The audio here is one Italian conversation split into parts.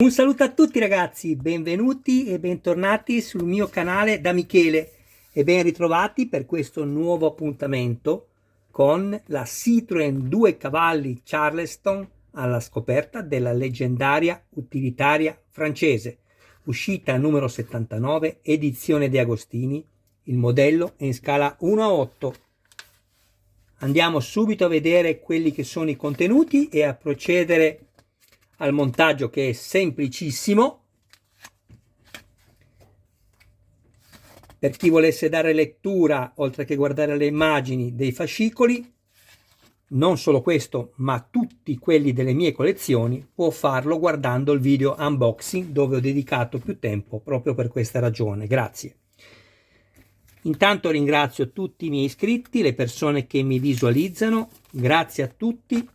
Un saluto a tutti ragazzi, benvenuti e bentornati sul mio canale da Michele e ben ritrovati per questo nuovo appuntamento con la Citroën 2 cavalli Charleston alla scoperta della leggendaria utilitaria francese, uscita numero 79, edizione De Agostini. Il modello è in scala 1:8. Andiamo subito a vedere quelli che sono i contenuti e a procedere al montaggio, che è semplicissimo. Per chi volesse dare lettura, oltre che guardare le immagini dei fascicoli, non solo questo, ma tutti quelli delle mie collezioni, può farlo guardando il video unboxing, dove ho dedicato più tempo proprio per questa ragione. Grazie. Intanto ringrazio tutti i miei iscritti, le persone che mi visualizzano, grazie a tutti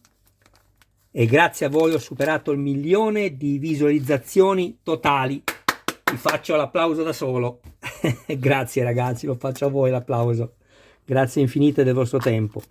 e grazie a voi ho superato il 1.000.000 di visualizzazioni totali. Vi faccio l'applauso da solo. Grazie ragazzi, lo faccio a voi l'applauso. Grazie infinite del vostro tempo.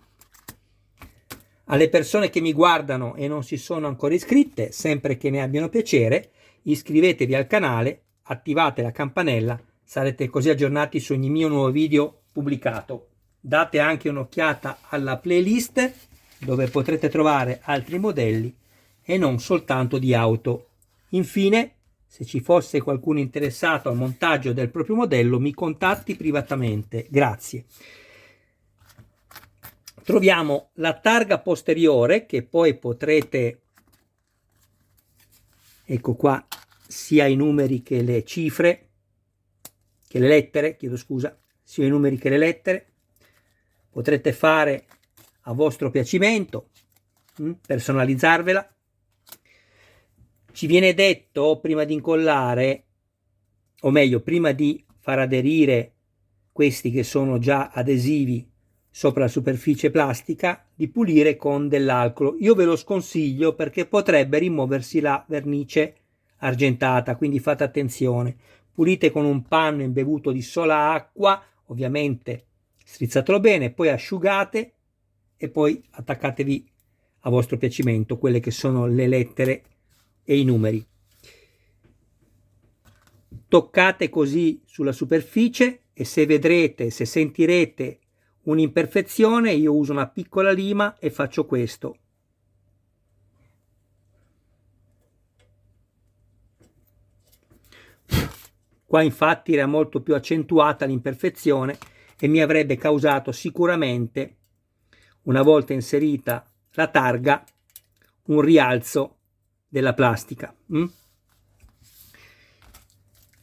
Alle persone che mi guardano e non si sono ancora iscritte, sempre che ne abbiano piacere, iscrivetevi al canale, attivate la campanella, sarete così aggiornati su ogni mio nuovo video pubblicato. Date anche un'occhiata alla playlist, dove potrete trovare altri modelli e non soltanto di auto. Infine, se ci fosse qualcuno interessato al montaggio del proprio modello, mi contatti privatamente. Grazie. Troviamo la targa posteriore, che poi potrete, ecco qua, sia i numeri che le cifre, che le lettere, chiedo scusa, sia i numeri che le lettere. Potrete fare a vostro piacimento, personalizzarvela. Ci viene detto prima di incollare, o meglio prima di far aderire questi che sono già adesivi sopra la superficie plastica, di pulire con dell'alcol. Io ve lo sconsiglio perché potrebbe rimuoversi la vernice argentata, quindi fate attenzione. Pulite con un panno imbevuto di sola acqua, ovviamente strizzatelo bene, poi asciugate e poi attaccatevi a vostro piacimento quelle che sono le lettere e i numeri. Toccate così sulla superficie e se vedrete, se sentirete un'imperfezione, io uso una piccola lima e faccio questo. Qua infatti era molto più accentuata l'imperfezione e mi avrebbe causato sicuramente, una volta inserita la targa, un rialzo della plastica.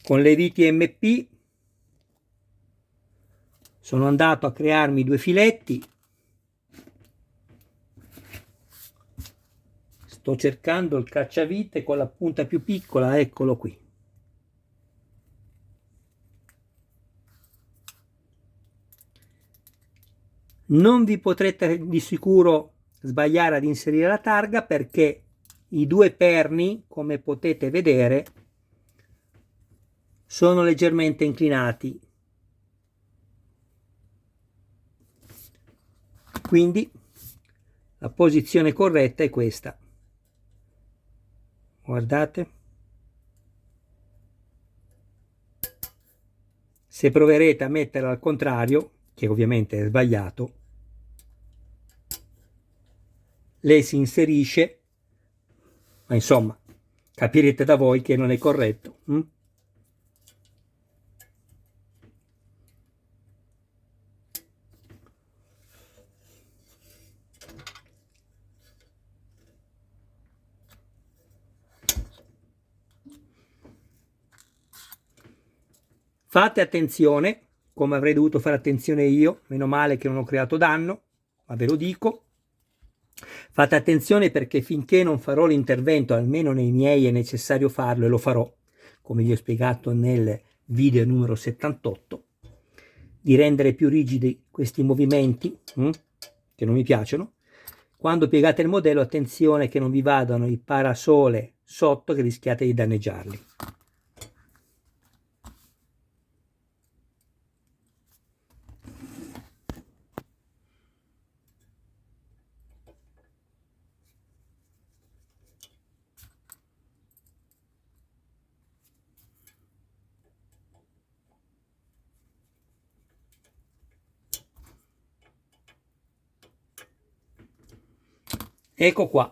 Con le viti MP sono andato a crearmi due filetti. Sto cercando il cacciavite con la punta più piccola, eccolo qui. Non vi potrete di sicuro sbagliare ad inserire la targa, perché i due perni, come potete vedere, sono leggermente inclinati. Quindi la posizione corretta è questa. Guardate. Se proverete a metterla al contrario, che ovviamente è sbagliato, lei si inserisce, ma insomma, capirete da voi che non è corretto. Fate attenzione, come avrei dovuto fare attenzione io, meno male che non ho creato danno, ma ve lo dico. Fate attenzione perché finché non farò l'intervento, almeno nei miei è necessario farlo e lo farò, come vi ho spiegato nel video numero 78, di rendere più rigidi questi movimenti, che non mi piacciono. Quando piegate il modello, attenzione che non vi vadano i parasole sotto, che rischiate di danneggiarli. Ecco qua.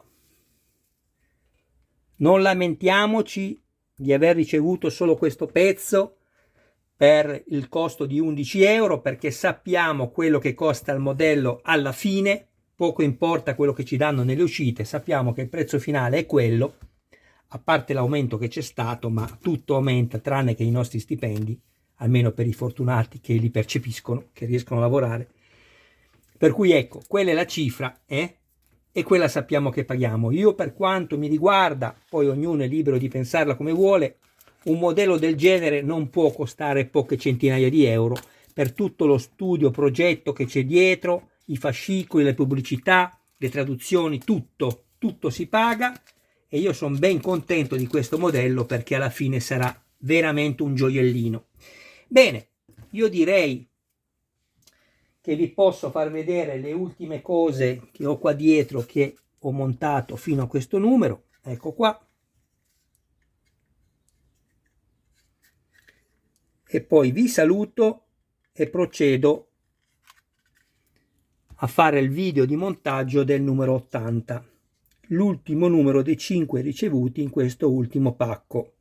Non lamentiamoci di aver ricevuto solo questo pezzo per il costo di 11 euro, perché sappiamo quello che costa il modello alla fine, poco importa quello che ci danno nelle uscite, sappiamo che il prezzo finale è quello, a parte l'aumento che c'è stato, ma tutto aumenta tranne che i nostri stipendi, almeno per i fortunati che li percepiscono, che riescono a lavorare. Per cui ecco, quella è la cifra, e quella sappiamo che paghiamo. Io, per quanto mi riguarda, poi ognuno è libero di pensarla come vuole, un modello del genere non può costare poche centinaia di euro per tutto lo studio, progetto che c'è dietro, i fascicoli, le pubblicità, le traduzioni, tutto si paga, e io sono ben contento di questo modello perché alla fine sarà veramente un gioiellino. Bene, io direi che vi posso far vedere le ultime cose che ho qua dietro, che ho montato fino a questo numero. Ecco qua. E poi vi saluto e procedo a fare il video di montaggio del numero 80, l'ultimo numero dei 5 ricevuti in questo ultimo pacco.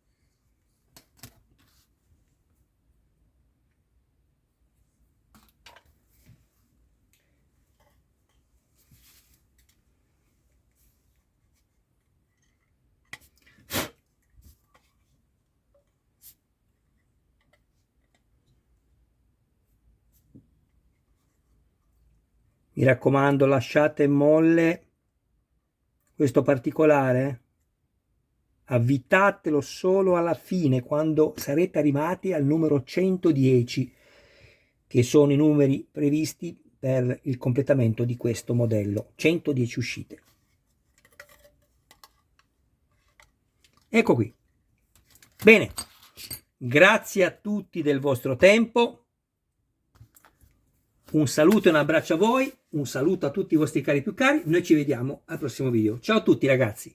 Mi raccomando, lasciate molle questo particolare, avvitatelo solo alla fine, quando sarete arrivati al numero 110, che sono i numeri previsti per il completamento di questo modello. 110 uscite. Ecco qui. Bene, grazie a tutti del vostro tempo. Un saluto e un abbraccio a voi, un saluto a tutti i vostri cari più cari, noi ci vediamo al prossimo video. Ciao a tutti ragazzi!